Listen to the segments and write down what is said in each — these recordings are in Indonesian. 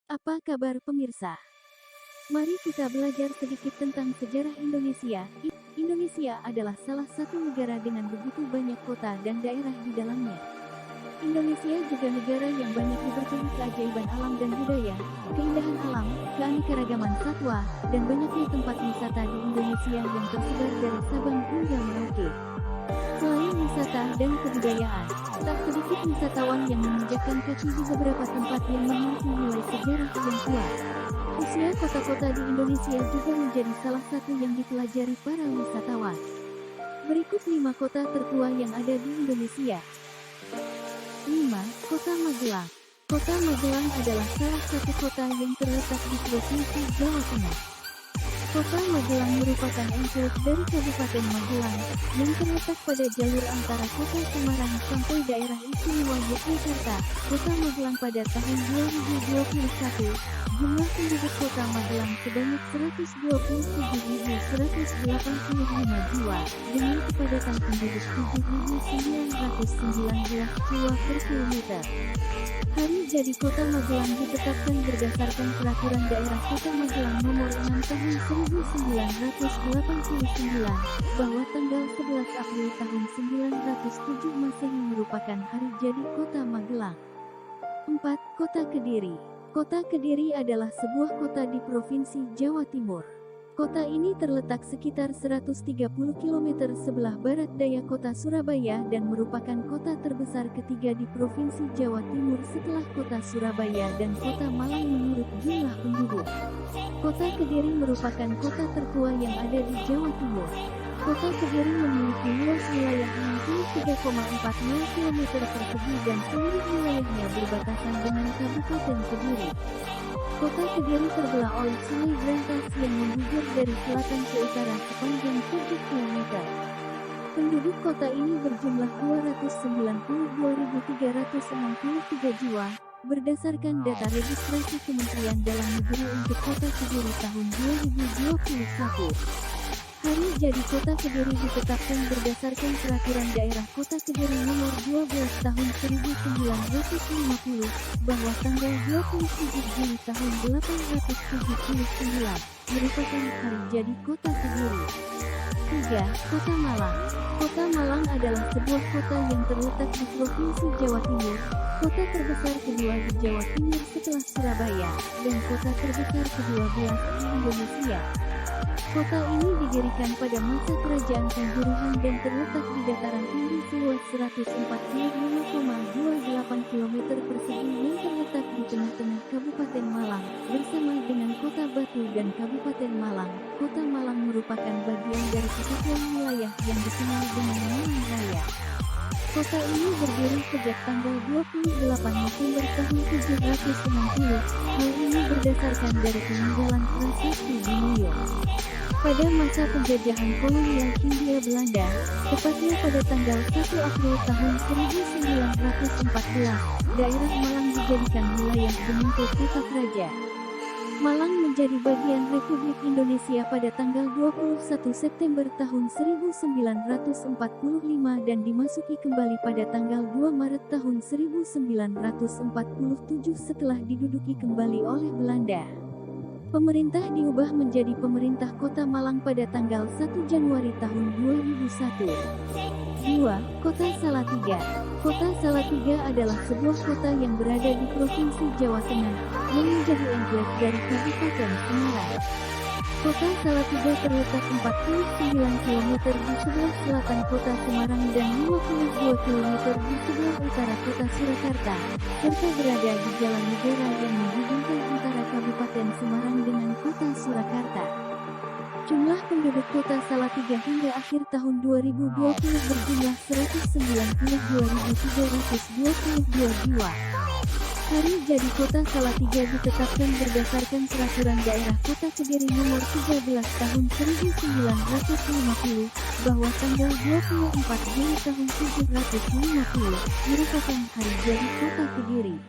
Apa kabar pemirsa? Mari kita belajar sedikit tentang sejarah Indonesia. Indonesia adalah salah satu negara dengan begitu banyak kota dan daerah di dalamnya. Indonesia juga negara yang banyak diberkahi keajaiban alam dan budaya, keindahan alam, keanekaragaman satwa, dan banyaknya tempat wisata di Indonesia yang tersebar dari Sabang hingga Merauke. Selain wisata dan kebudayaan, tak sedikit wisatawan yang menginjakkan kaki di beberapa tempat yang memiliki nilai sejarah yang kuat. Usia kota-kota di Indonesia juga menjadi salah satu yang dipelajari para wisatawan. Berikut 5 kota tertua yang ada di Indonesia. 5. Kota Magelang. Kota Magelang adalah salah satu kota yang terletak di Provinsi Jawa Tengah. Kota Magelang merupakan enclave dari Kabupaten Magelang, yang terletak pada jalur antara Kota Semarang sampai daerah istimewa Yogyakarta. Kota Magelang pada tahun 2021, jumlah penduduk Kota Magelang sebanyak 127.185 jiwa, dengan kepadatan penduduk 7.919 jiwa per kilometer. Hari jadi Kota Magelang ditetapkan berdasarkan Peraturan Daerah Kota Magelang Nomor 6 Tahun 1989, bahwa tanggal 11 April tahun 907 Masehi merupakan hari jadi Kota Magelang. 4. Kota Kediri. Kota Kediri adalah sebuah kota di Provinsi Jawa Timur. Kota ini terletak sekitar 130 km sebelah barat daya kota Surabaya dan merupakan kota terbesar ketiga di Provinsi Jawa Timur setelah kota Surabaya dan kota Malang menurut jumlah penduduk. Kota Kediri merupakan kota tertua yang ada di Jawa Timur. Kota Kediri memiliki luas wilayah 63,4 km persegi dan seluruh wilayahnya berbatasan dengan Kabupaten Kediri. Kota Kediri terbelah oleh Sungai Brantas yang mengguyur dari selatan ke utara sepanjang 7 km. Penduduk kota ini berjumlah 292.363 jiwa, berdasarkan data registrasi Kementerian Dalam Negeri untuk Kota Kediri tahun 2021. Hari jadi Kota Kediri ditetapkan berdasarkan Peraturan Daerah Kota Kediri Nomor 12 Tahun 1950, bahwa tanggal 27 Juli tahun 1879 merupakan hari jadi Kota Kediri. 3. Kota Malang. Kota Malang adalah sebuah kota yang terletak di Provinsi Jawa Timur, kota terbesar kedua di Jawa Timur setelah Surabaya, dan kota terbesar ke-12 di Indonesia. Kota ini didirikan pada masa Kerajaan Kanjuruhan dan terletak di dataran tinggi seluas 145,28 km persegi yang terletak di tengah-tengah Kabupaten Malang, bersama dengan Kota Batu dan Kabupaten Malang. Kota Malang merupakan bagian dari kesatuan wilayah yang dikenal dengan Malang Raya. Kota ini berdiri sejak tanggal 28 November tahun 760. Hal ini berdasarkan dari peninggalan prasasti di New York. Pada masa penjajahan kolonial Hindia Belanda, tepatnya pada tanggal 1 April tahun 1914, daerah Malang dijadikan wilayah bentuk kota raja. Malang menjadi bagian Republik Indonesia pada tanggal 21 September tahun 1945 dan dimasuki kembali pada tanggal 2 Maret tahun 1947 setelah diduduki kembali oleh Belanda. Pemerintah diubah menjadi Pemerintah Kota Malang pada tanggal 1 Januari tahun 2001. 2. Kota Salatiga. Kota Salatiga adalah sebuah kota yang berada di Provinsi Jawa Tengah, yang menjadi enclave dari Kabupaten Semarang. Kota Salatiga terletak 49 km di sebelah selatan Kota Semarang dan 52 km di sebelah utara Kota Surakarta, serta berada di jalan negara yang menghubungkan antara Kabupaten Semarang dengan Kota Surakarta. Jumlah penduduk Kota Salatiga hingga akhir tahun 2020 berjumlah 192.322 jiwa. Hari jadi Kota Salatiga ditetapkan berdasarkan Peraturan Daerah Kota Kediri Nomor 13 Tahun 1950, bahwa tanggal 24 Juli tahun 750 merupakan hari jadi Kota Kediri.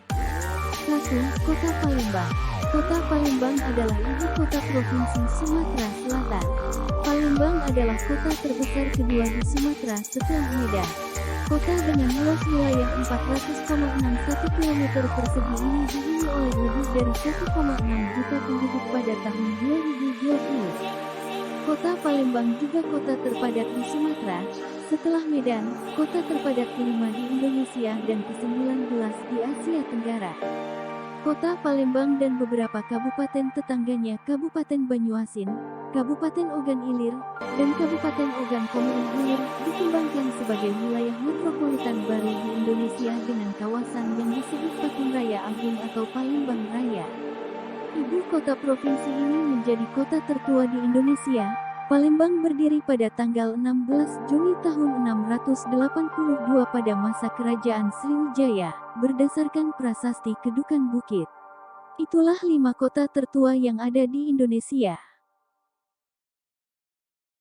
1. Kota Palembang. Kota Palembang adalah ibu kota Provinsi Sumatera Selatan. Palembang adalah kota terbesar kedua di Sumatera setelah Medan. Kota dengan luas wilayah 400,61 km persegi ini dihuni oleh lebih dari 1,6 juta penduduk pada tahun 2020. Kota Palembang juga kota terpadat di Sumatera, setelah Medan, kota terpadat kelima di Indonesia dan ke-19 di Asia Tenggara. Kota Palembang dan beberapa kabupaten tetangganya Kabupaten Banyuasin, Kabupaten Ogan Ilir, dan Kabupaten Ogan Komering Ilir dikembangkan sebagai wilayah metropolitan baru di Indonesia dengan kawasan yang disebut Patung Raya Agung atau Palembang Raya. Ibu kota provinsi ini menjadi kota tertua di Indonesia. Palembang berdiri pada tanggal 16 Juni tahun 682 pada masa kerajaan Sriwijaya, berdasarkan prasasti Kedukan Bukit. Itulah 5 kota tertua yang ada di Indonesia.